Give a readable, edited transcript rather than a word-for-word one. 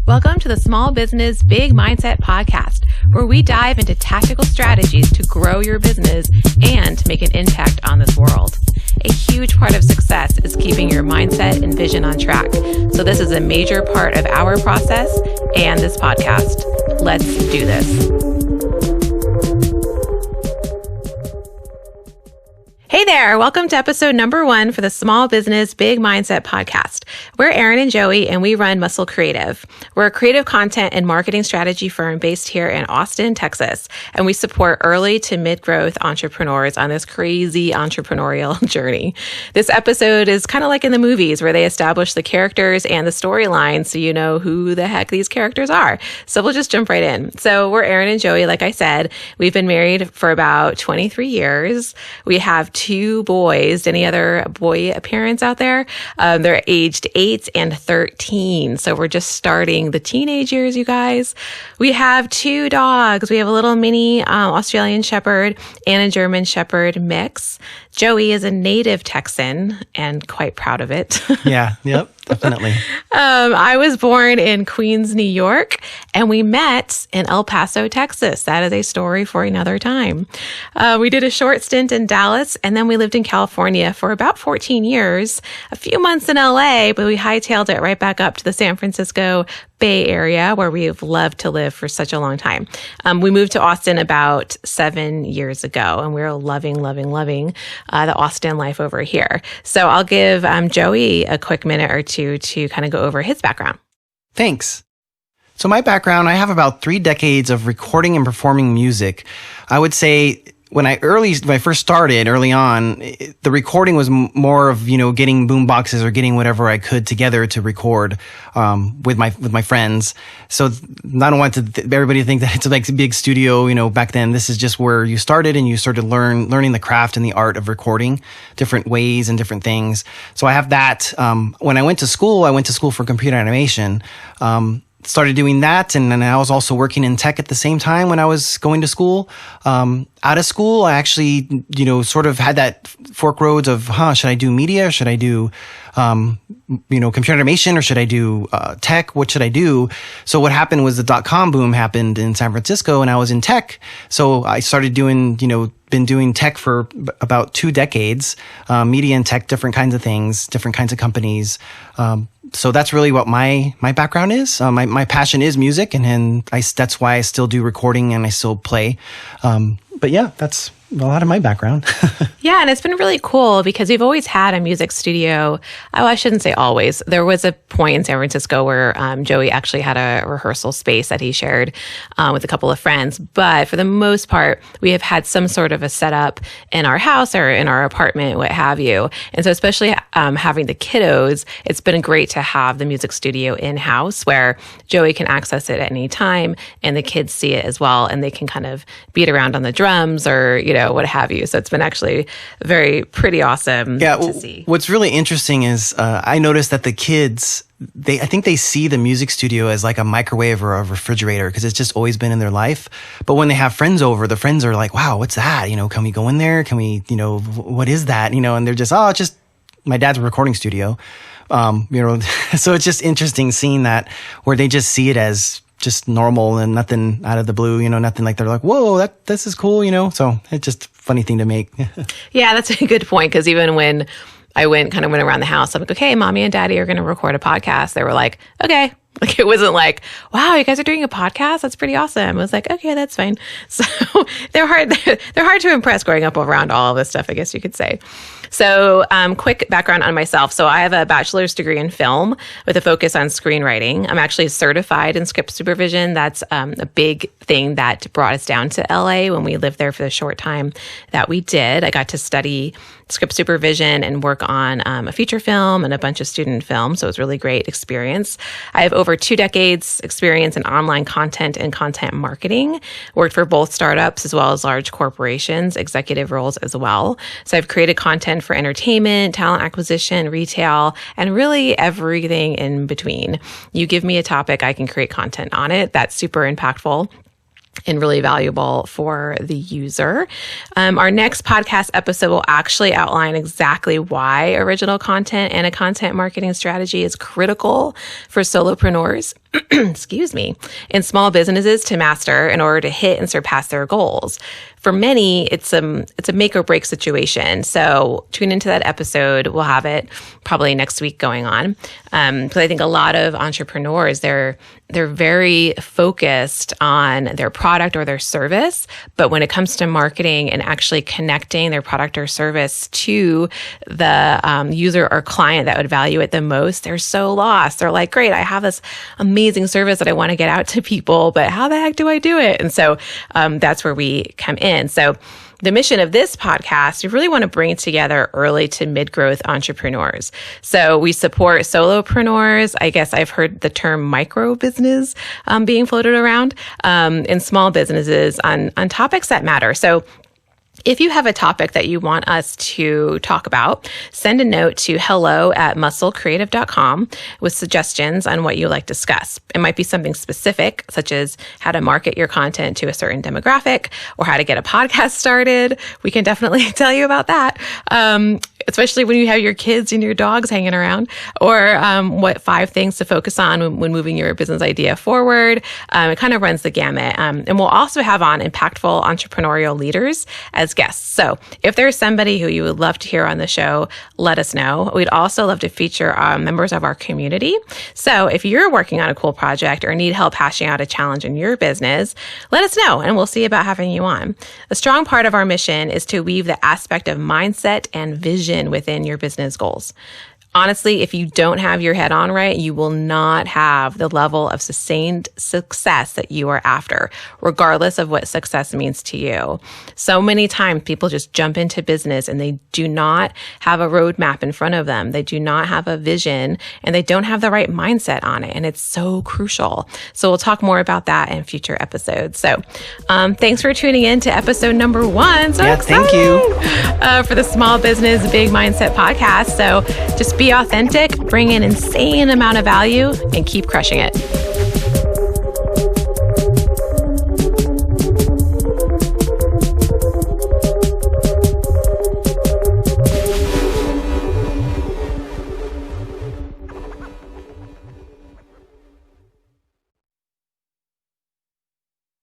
Welcome to the Small Business Big Mindset podcast, where we dive into tactical strategies to grow your business and make an impact on this world. A huge part of success is keeping your mindset and vision on track. So this is a major part of our process and this podcast. Let's do this. Hey there, welcome to episode number 1 for the Small Business Big Mindset podcast. We're Erin and Joey, and we run Muscle Creative. We're a creative content and marketing strategy firm based here in Austin, Texas, and we support early to mid-growth entrepreneurs on this crazy entrepreneurial journey. This episode is kind of like in the movies where they establish the characters and the storyline so you know who the heck these characters are. So we'll just jump right in. So we're Erin and Joey, like I said. We've been married for about 23 years. We have 2 boys. Any other boy parents out there? They're aged 8 and 13. So we're just starting the teenage years, you guys. We have 2 dogs. We have a little mini Australian Shepherd and a German Shepherd mix. Joey is a native Texan and quite proud of it. Yeah, yep, definitely. I was born in Queens, New York, and we met in El Paso, Texas. That is a story for another time. We did a short stint in Dallas, and then we lived in California for about 14 years, a few months in LA, but we hightailed it right back up to the San Francisco Bay Area, where we've loved to live for such a long time. We moved to Austin about 7 years ago, and we're loving the Austin life over here. So I'll give Joey a quick minute or two to kind of go over his background. Thanks. So my background, I have about 3 decades of recording and performing music. I would say when I first started early on, the recording was more of, getting boom boxes or getting whatever I could together to record, with my friends. So I don't want everybody to think that it's like a big studio, back then. This is just where you started and you started learning the craft and the art of recording different ways and different things. So I have that. When I went to school for computer animation. Started doing that, and then I was also working in tech at the same time when I was going to school. Out of school, I actually, sort of had that fork roads of, should I do media? Or should I do, computer animation? Or should I do tech? What should I do? So what happened was the .com boom happened in San Francisco, and I was in tech. So I started doing, been doing tech for about 2 decades, media and tech, different kinds of things, different kinds of companies. So that's really what my background is. My passion is music, and that's why I still do recording and I still play. But yeah, that's a lot of my background. Yeah, and it's been really cool because we've always had a music studio. Oh, I shouldn't say always. There was a point in San Francisco where Joey actually had a rehearsal space that he shared with a couple of friends. But for the most part, we have had some sort of a setup in our house or in our apartment, what have you. And so especially having the kiddos, it's been great to have the music studio in-house where Joey can access it at any time and the kids see it as well. And they can kind of beat around on the drums or, what have you. So it's been actually pretty awesome to see. What's really interesting is I noticed that the kids, I think they see the music studio as like a microwave or a refrigerator because it's just always been in their life. But when they have friends over, the friends are like, wow, what's that? Can we go in there? Can we, what is that? And they're just, it's just my dad's recording studio. So it's just interesting seeing that where they just see it as just normal and nothing out of the blue, nothing like they're like, whoa, this is cool, So it's just a funny thing to make. Yeah, that's a good point. Because even when I went around the house, I'm like, okay, mommy and daddy are going to record a podcast. They were like, okay. Like, it wasn't like, wow, you guys are doing a podcast? That's pretty awesome. I was like, okay, that's fine. So they're hard to impress growing up around all of this stuff, I guess you could say. So quick background on myself. So I have a bachelor's degree in film with a focus on screenwriting. I'm actually certified in script supervision. That's a big thing that brought us down to LA when we lived there for the short time that we did. I got to study script supervision and work on a feature film and a bunch of student films. So it was a really great experience. I have over 2 decades experience in online content and content marketing, worked for both startups as well as large corporations, executive roles as well. So I've created content for entertainment, talent acquisition, retail, and really everything in between. You give me a topic, I can create content on it. That's super impactful and really valuable for the user. Our next podcast episode will actually outline exactly why original content and a content marketing strategy is critical for solopreneurs. excuse me, in small businesses to master in order to hit and surpass their goals. For many, it's a make or break situation. So tune into that episode. We'll have it probably next week going on. Because I think a lot of entrepreneurs, they're very focused on their product or their service. But when it comes to marketing and actually connecting their product or service to the user or client that would value it the most, they're so lost. They're like, great, I have this amazing service that I want to get out to people, but how the heck do I do it? And so that's where we come in. So the mission of this podcast, we really want to bring together early to mid-growth entrepreneurs. So we support solopreneurs. I guess I've heard the term micro business being floated around in small businesses on topics that matter. So if you have a topic that you want us to talk about, send a note to hello@musclecreative.com with suggestions on what you'd like to discuss. It might be something specific, such as how to market your content to a certain demographic or how to get a podcast started. We can definitely tell you about that, especially when you have your kids and your dogs hanging around, or what 5 things to focus on when moving your business idea forward. It kind of runs the gamut. And we'll also have on impactful entrepreneurial leaders as guests. So if there's somebody who you would love to hear on the show, let us know. We'd also love to feature members of our community. So if you're working on a cool project or need help hashing out a challenge in your business, let us know and we'll see about having you on. A strong part of our mission is to weave the aspect of mindset and vision within your business goals. Honestly, if you don't have your head on right, you will not have the level of sustained success that you are after, regardless of what success means to you. So many times people just jump into business and they do not have a roadmap in front of them. They do not have a vision and they don't have the right mindset on it. And it's so crucial. So we'll talk more about that in future episodes. So thanks for tuning in to episode number 1. So excited. Thank you. For the Small Business Big Mindset podcast. So just be authentic, bring an insane amount of value, and keep crushing it.